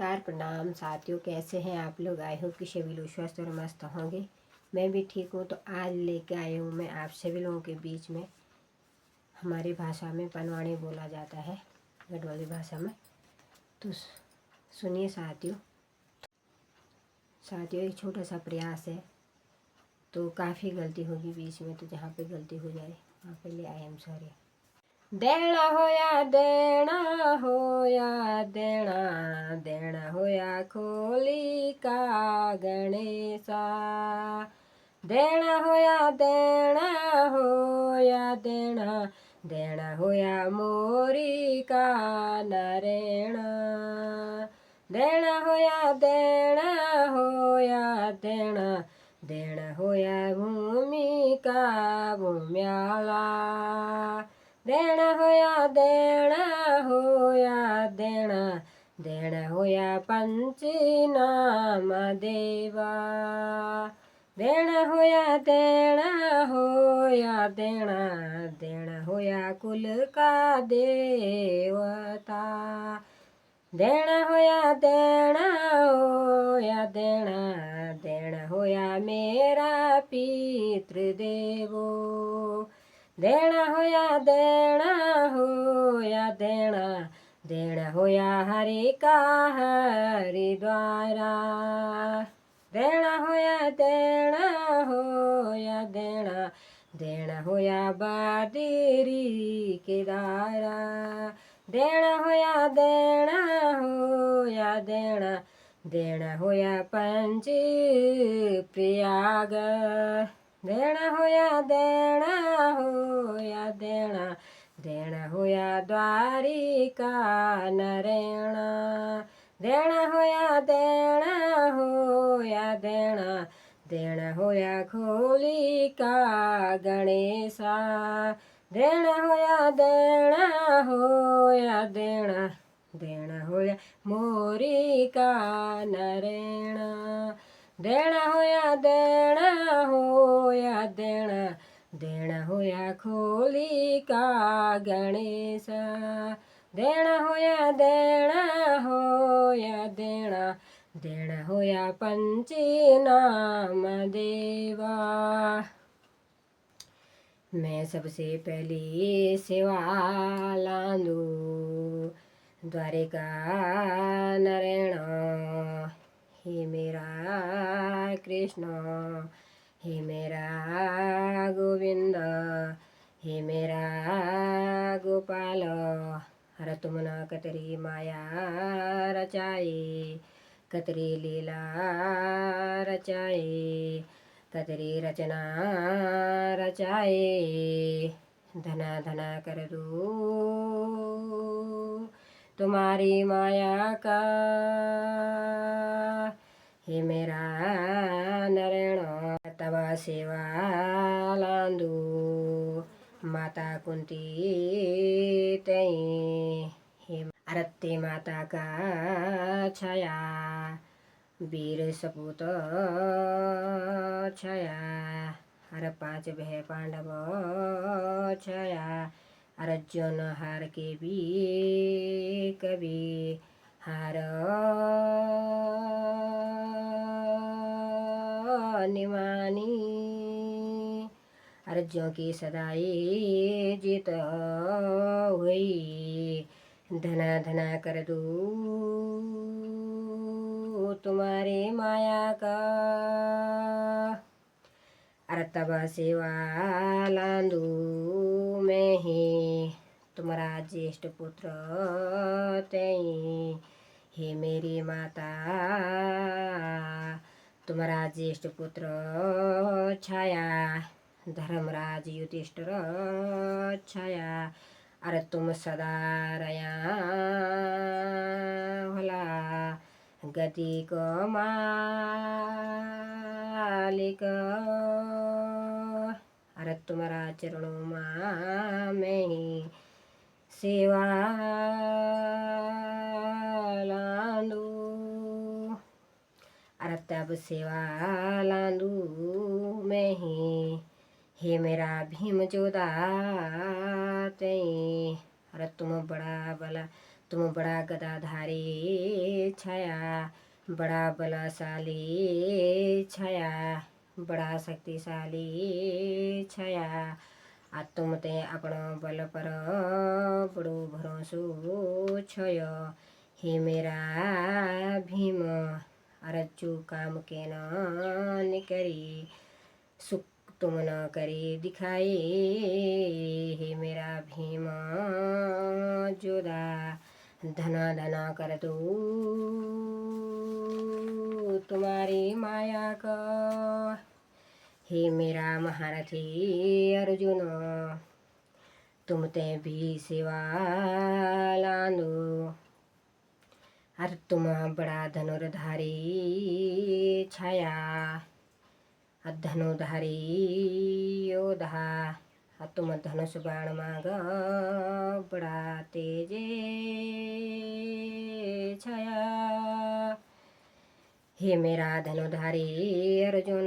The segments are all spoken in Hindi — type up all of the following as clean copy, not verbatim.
नमस्कार, प्रणाम साथियों। कैसे हैं आप लोग? आई होप कि सभी लोग स्वस्थ और मस्त होंगे। मैं भी ठीक हूँ। तो आज लेके आई हूँ मैं आप सभी लोगों के बीच में, हमारी भाषा में पनवाणी बोला जाता है, गढ़वाली भाषा में। तो सुनिए साथियों। एक छोटा सा प्रयास है, तो काफ़ी गलती होगी बीच में, तो जहाँ पे गलती हो जाए वहाँ पे लिए आई एम सॉरी। देना होया देना होया देना, देना होया खोली का गणेशा, देना होया देना, देना होया मोरी का नरेणा, देना होया देना देना, देना होया भूमि का भूम्याला, देना होया देना देना, देना होया पंची नाम देवा, देना होया देना देना, देना होया कुल का देवता, देना होया देना देना, देना होया मेरा पितृदेवो, देना होया देना देना, देना होया हरि का हरिद्वारा, देना होया देना देना, देना होया बद्री केदारा, देना होया देना देना, देना होया पंच प्रयाग, देना होया देना देना, देना होया द्वारिका नरेणा, देना होया देना देना, देना होया खोली का गणेशा, देना होया देना देना, देना होया मोरी का नरेणा, देना होया देना देना, देना होया खोली का गणेशा, देना होया देना देना, देना होया पंची नाम देवा। मैं सबसे पहली सेवा लांदू द्वारिका नरेण, हे मेरा कृष्ण, हे मेरा गोविंद, हे मेरा गोपाल, हर तुमने कतरी माया रचाई, कतरी लीला रचाई, कतरी रचना रचाए, धना धना कर दो तुम्हारी माया का, हे मेरा नरेण, तब सेवा लांदू माता कुंती तई, हे अरत्ते माता का छाया, वीर सपूत छाया, हर 5 भय पांडव छाया, अर्जुन हार के भी कभी हार निमानी, अर्जुन की सदाई जीत हुई, धना धना कर दो तुम्हारी माया का, अरे तब सेवा लांदू मैं ही तुम्हारा ज्येष्ठ पुत्र तई, हे मेरी माता तुम्हारा ज्येष्ठ पुत्र छाया, धर्मराज युधिष्ठिर छाया, अरे तुम सदा रया भला गति को मालिक, अरे तुम्हारा चरणों में ही सेवा लांदू, अरे तब सेवा लांदू मैं ही, हे मेरा भीम जोधा तई, अरे तुम बड़ा बला तुम बड़ा गदाधारी छाया, बड़ा बलशाली छाया, बड़ा शक्तिशाली छाया। आ तुम ते अपनो बल पर बड़ो भरोसो छय। हे मेरा भीम अरज्जु काम के न करी, सुख तुम न करे दिखाए। हे मेरा भीम जोधा धना धना कर दो तुम्हारी माया का। हे मेरा महारथी अर्जुन तुम ते भी सेवा लांदो। अर तुम बड़ा धनुर्धारी छाया, धनुधारी योधा। तुम धनुष बाण माग बड़ा तेजे छाया। हे मेरा धनुधारी अर्जुन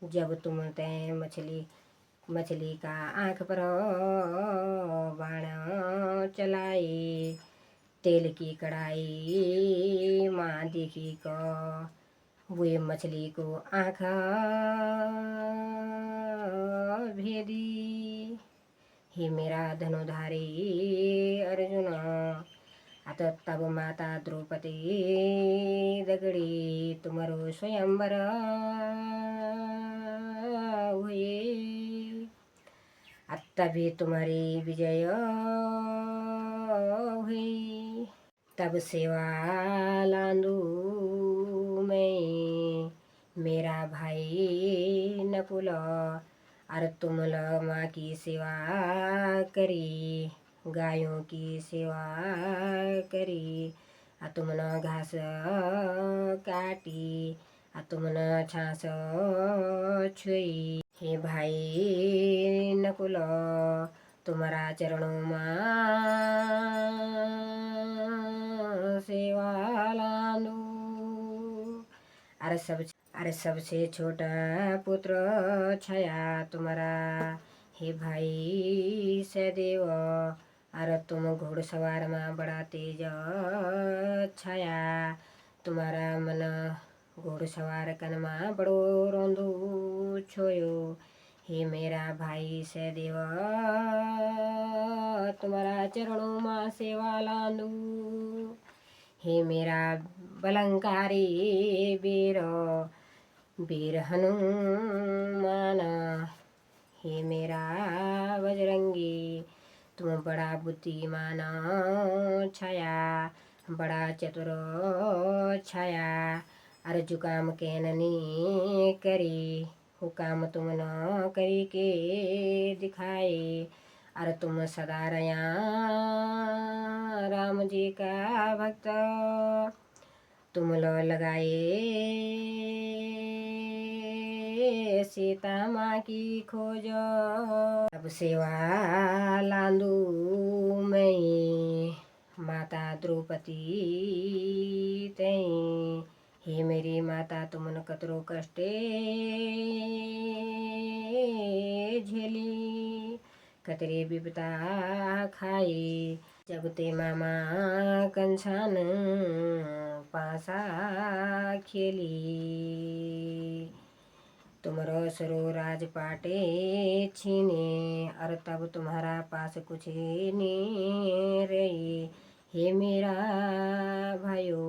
जब तुम ते मछली का आँख पर बाण चलाई, तेल की कढ़ाई माँ देखी को वे मछली को आँख भेदी। हे मेरा धनुधारी अर्जुन अत तब माता द्रौपदी दगड़ी तुम्हारो स्वयंवर हुए। तभी तुम्हारी विजय हुई। तब सेवा लांदू मैं मेरा भाई नकुल, अर तुम माँ की सेवा करी, गायों की सेवा करी। तुम न घास काटी, तुम न छास छुई। हे भाई नकुल तुम्हारा चरणों माँ सेवा लानू। अरे सबसे छोटा पुत्र छाया तुम्हारा हे भाई सहदेव। अरे तुम घोड़सवार में बड़ा तेज छाया, तुम्हारा मन घोड़सवार कन में बड़ो रोंदू छोयो। हे मेरा भाई सहदेव तुम्हारा चरणों में सेवा लांदू। हे मेरा बलंकारी वीर हनुमान, हे मेरा बजरंगी तुम बड़ा बुद्धिमान छाया, बड़ा चतुर छाया। अर जुकाम के ननी करी, हुकाम तुम न करी के दिखाए। अरे तुम सदा रया राम जी का भक्त, तुम लो लगाए सीता माँ की खोज। अब सेवा लांदू मैं माता द्रौपदी तई। हे मेरी माता तुमन कतरो कष्टे झेली, कतरे विपता खाई। जब ते मामा कंसान पासा खेली, तुमरो सरो राजपाटे छीने। और तब तुम्हारा पास कुछ नहीं रही। हे मेरा भाइयों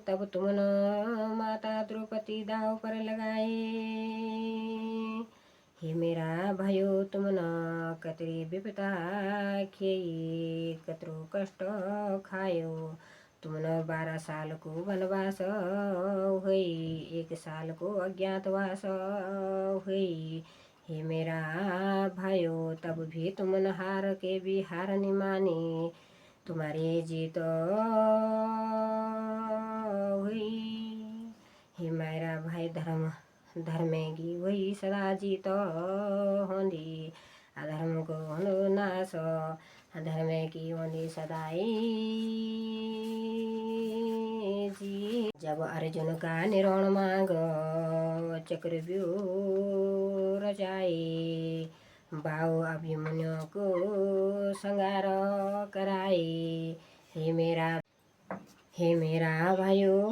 तब तुम न माता द्रौपदी दाव पर लगाए। हे मेरा भाइयों तुम न कतरी विपता खेई, कतरो कष्ट खायो। तुम न 12 साल को वनवास हुई, 1 साल को अज्ञातवास हुई। हे मेरा भाइयों तब भी तुम न हार के भी हार नहीं मानी, तुम्हारी जीत हुई। हे मेरा भाई धर्मेगी वही सदा जीत होंदी, अधर्म को होंदो नाश, धर्म की होंदी सदाई जी। जब अर्जुन का निरोण मांग चक्रव्यूह रचाए, बाओ अभिमन्यु को संगार कराए। हे मेरा भाइयों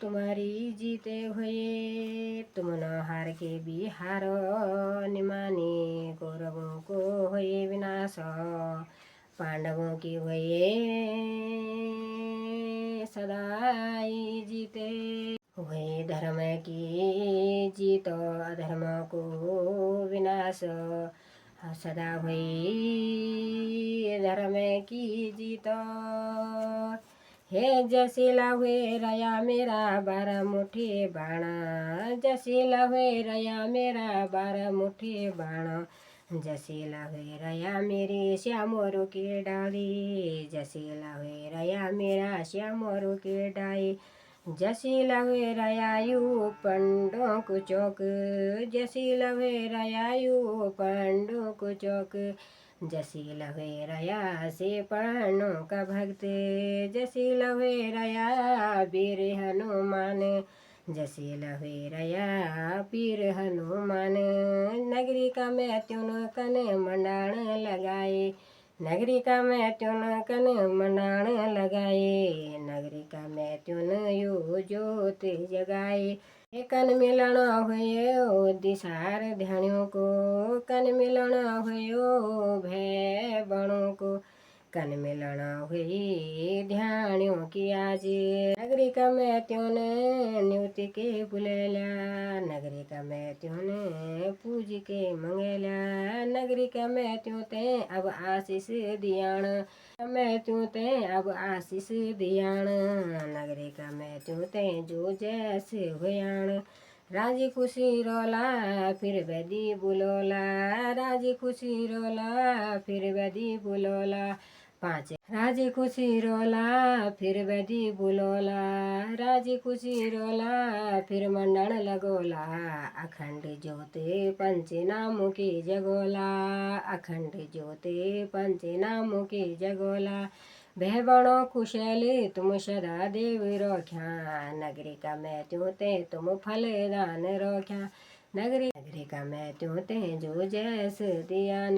तुम्हारी जीते हुए तुम न हार के भी हार निमाने। कौरवों को हुए विनाश पांडवों की हुए सदाई जीते। हुए धर्म की जीत अधर्म को विनाश सदा हुई धर्म की जीत। हे जसीला हुए रया मेरा 12 मुट्ठी बाणा। जसीला हुए रया मेरा 12 मुट्ठी बाणा। जसीला हुए रया मेरी श्यामोरु की डाली। जसीला हुए रया मेरा श्यामोरु की डाली। जसीला हुए रयायु पंडों को चौक। जसीला हुए रयायु पंडों को चौक। जसीला हुए रया से पांडवों का भक्त। जसीला हुए रया वीर हनुमान। जसीला हुए रया पीर हनुमान। नगरी का मैं त्यों कन मंडाण लगाए। नगरी का मैं त्यों कन मंडाण लगाए। नगरी का मैं त्यों यो जोत जगाए। कन मिलन हुयो दिशार ध्यानियों को। कन मिलन हुयो भय बणों को। कन मिलन हुई ध्यानियों की आज। नगरी का मैं त्यों न्युति के बुलेला। नगरी का मैं त्यों पूज के मंगेला। नगरी का मैं त्यों ते अब आशीष दियाण। मैं त्यों ते अब आशीष दियाण। नगरी का मैं त्यों ते जो जैसे हुयाण। राजी खुशी रोला फिर बदी बुलोला। राजी खुशी रोला फिर बदी बुलोला। 5 राजी खुशी रोला फिर बदी बुलोला। राजी खुशी रोला फिर मंडन लगोला। अखंड ज्योति पंचनाम की जगोला। अखंड ज्योति पंचनाम की जगोला। भय बणो कुशल तुम सदा देव रोख्या। नगरी का मैं त्यों ते तुम फलदान रोख्या। नगरी का मैं त्यों ते जो जैस दियान।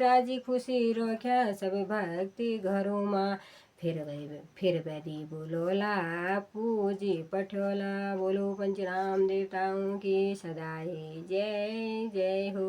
राजी खुशी रोख्या सब भक्ति घरों माँ। फिर बैदी बोलोला पूजी पठोला। बोलो पंचराम देवताओं की सदाई जय जय हो।